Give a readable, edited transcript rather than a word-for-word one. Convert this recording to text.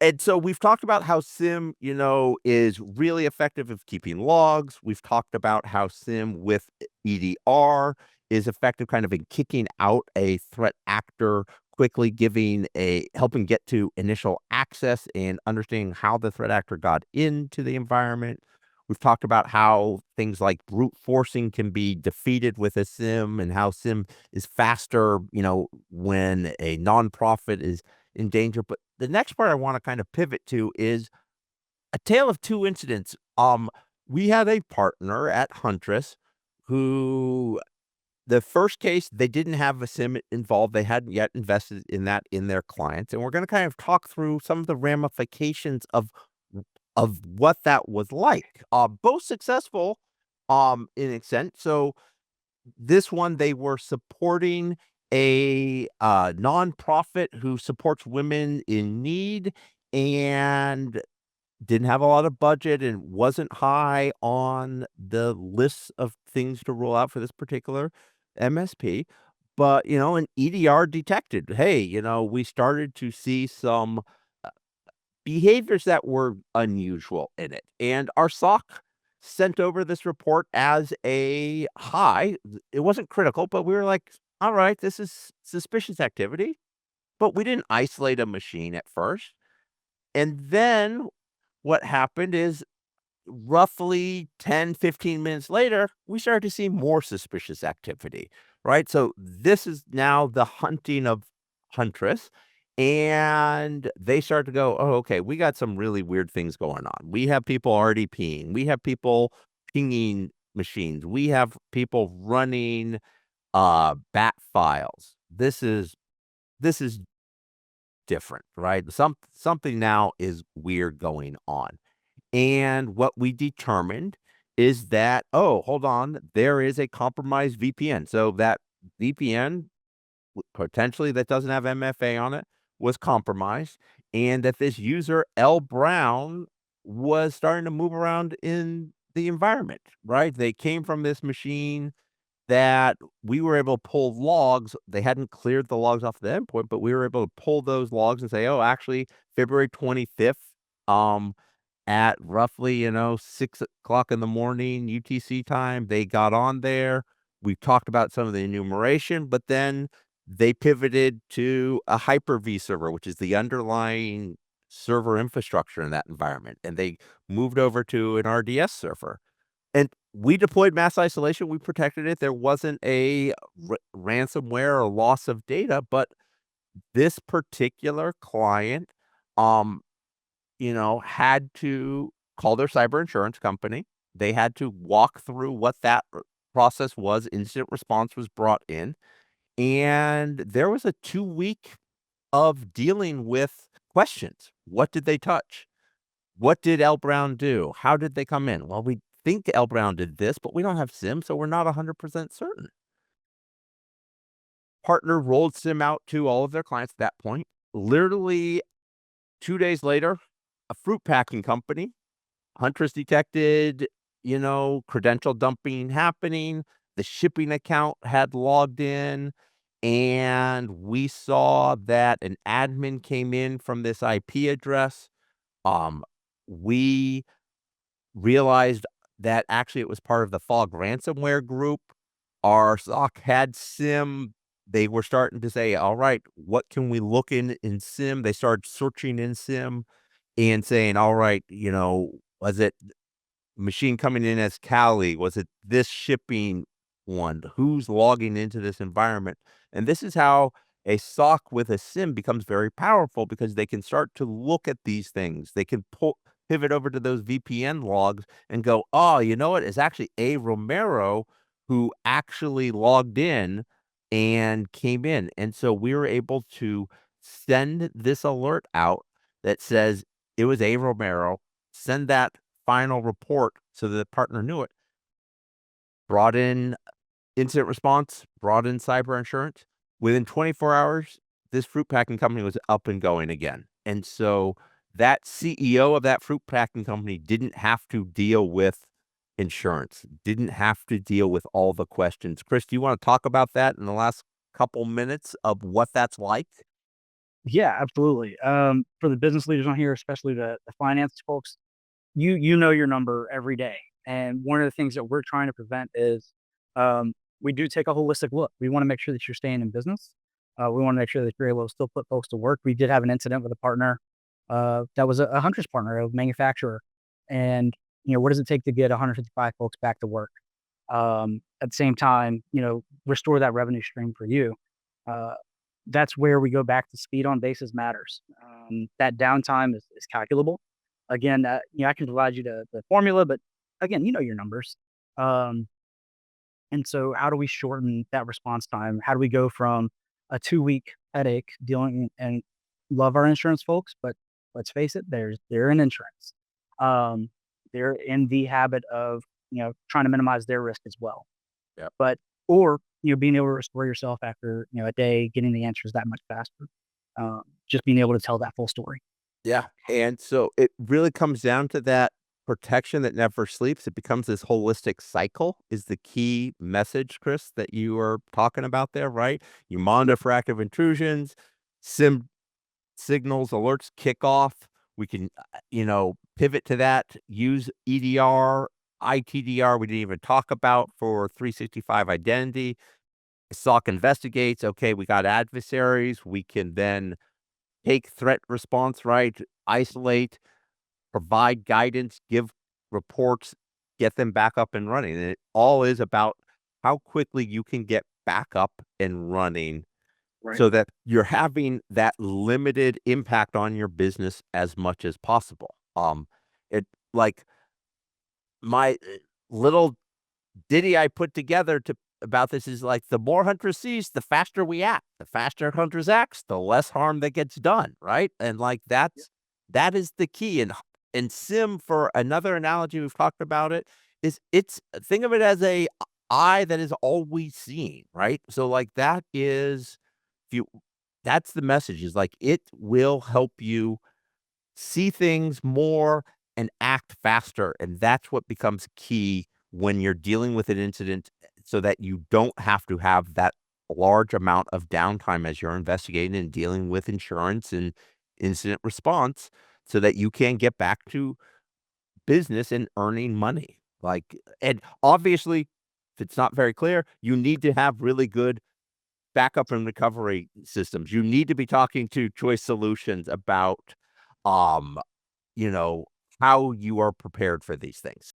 And so we've talked about how SIM, is really effective of keeping logs. We've talked about how SIM with EDR is effective kind of in kicking out a threat actor quickly, helping get to initial access and understanding how the threat actor got into the environment. We've talked about how things like brute forcing can be defeated with a SIM and how SIM is faster, when a nonprofit is in danger. But the next part I wanna kind of pivot to is a tale of 2 incidents. We had a partner at Huntress who the first case, they didn't have a SIM involved. They hadn't yet invested in that in their clients, and we're gonna kind of talk through some of the ramifications of what that was like. Both successful, in a sense. So this one, they were supporting a nonprofit who supports women in need and didn't have a lot of budget and wasn't high on the list of things to roll out for this particular MSP. But, an EDR detected, hey, we started to see some behaviors that were unusual in it. And our SOC sent over this report as a high. It wasn't critical, but we were like, all right, this is suspicious activity. But we didn't isolate a machine at first. And then what happened is roughly 10, 15 minutes later, we started to see more suspicious activity, right? So this is now the hunting of Huntress. And they start to go, oh, okay, we got some really weird things going on. We have people already peeing. We have people pinging machines. We have people running bat files. This is different, right? Something now is weird going on. And what we determined is that, oh, hold on, there is a compromised VPN. So that VPN, potentially that doesn't have MFA on it, was compromised, and that this user, L. Brown, was starting to move around in the environment, right? They came from this machine that we were able to pull logs. They hadn't cleared the logs off the endpoint, but we were able to pull those logs and say, oh, actually, February 25th, at roughly, 6 o'clock in the morning UTC time, they got on there. We talked about some of the enumeration, but then they pivoted to a Hyper-V server, which is the underlying server infrastructure in that environment, and they moved over to an RDS server. And we deployed mass isolation, we protected it. There wasn't a ransomware or loss of data, but this particular client, um, had to call their cyber insurance company. They had to walk through what that process was. Incident response was brought in, and there was a 2 week of dealing with questions. What did they touch? What did L. Brown do? How did they come in? Well, we think L. Brown did this, but we don't have SIM, so we're not 100% certain. Partner rolled SIM out to all of their clients at that point. Literally 2 days later, a fruit packing company, Huntress detected, credential dumping happening. The shipping account had logged in, and we saw that an admin came in from this IP address. We realized that actually it was part of the Fog ransomware group. Our SOC had SIM. They were starting to say, all right, what can we look in SIM? They started searching in SIM and saying, all right, was it machine coming in as Cali? Was it this shipping one? Who's logging into this environment? And this is how a SOC with a SIM becomes very powerful because they can start to look at these things. They can pivot over to those VPN logs and go, oh, you know what? It's actually A. Romero who actually logged in and came in. And so we were able to send this alert out that says it was A. Romero, send that final report so that the partner knew it, brought in incident response, brought in cyber insurance. Within 24 hours, this fruit packing company was up and going again. And so that CEO of that fruit packing company didn't have to deal with insurance, didn't have to deal with all the questions. Chris, do you want to talk about that in the last couple minutes of what that's like? Yeah, absolutely. For the business leaders on here, especially the finance folks, you know your number every day. And one of the things that we're trying to prevent is we do take a holistic look. We want to make sure that you're staying in business. We want to make sure that you're able to still put folks to work. We did have an incident with a partner that was a Huntress partner, a manufacturer. And, what does it take to get 155 folks back to work? At the same time, restore that revenue stream for you. Uh, that's where we go back to speed on basis matters. That downtime is calculable. Again, I can provide you the formula, but again, you know your numbers. Um, and so, how do we shorten that response time? How do we go from a 2 week headache dealing and love our insurance folks, but let's face it, they're in insurance. Um, they're in the habit of trying to minimize their risk as well. Yep. But or being able to restore yourself after a day, getting the answers that much faster. Just being able to tell that full story. Yeah, and so it really comes down to that protection that never sleeps. It becomes this holistic cycle is the key message, Chris, that you are talking about there, right? You monitor for active intrusions, SIM signals, alerts kick off. We can, pivot to that, use EDR, ITDR, we didn't even talk about for 365 identity. SOC investigates, okay, we got adversaries. We can then take threat response, right? Isolate, provide guidance, give reports, get them back up and running. And it all is about how quickly you can get back up and running Right. so that you're having that limited impact on your business as much as possible. It like my little ditty I put together to about this is like the more Huntress sees, the faster we act. The faster Huntress acts, the less harm that gets done, right? And like that is the key. And SIM, for another analogy, we've talked about it, is it's think of it as a eye that is always seeing, right? So like that is if you that's the message is like it will help you see things more and act faster, and that's what becomes key when you're dealing with an incident so that you don't have to have that large amount of downtime as you're investigating and dealing with insurance and incident response so that you can get back to business and earning money. Like, and obviously, if it's not very clear, you need to have really good backup and recovery systems. You need to be talking to Choice Solutions about, um, you know, how you are prepared for these things.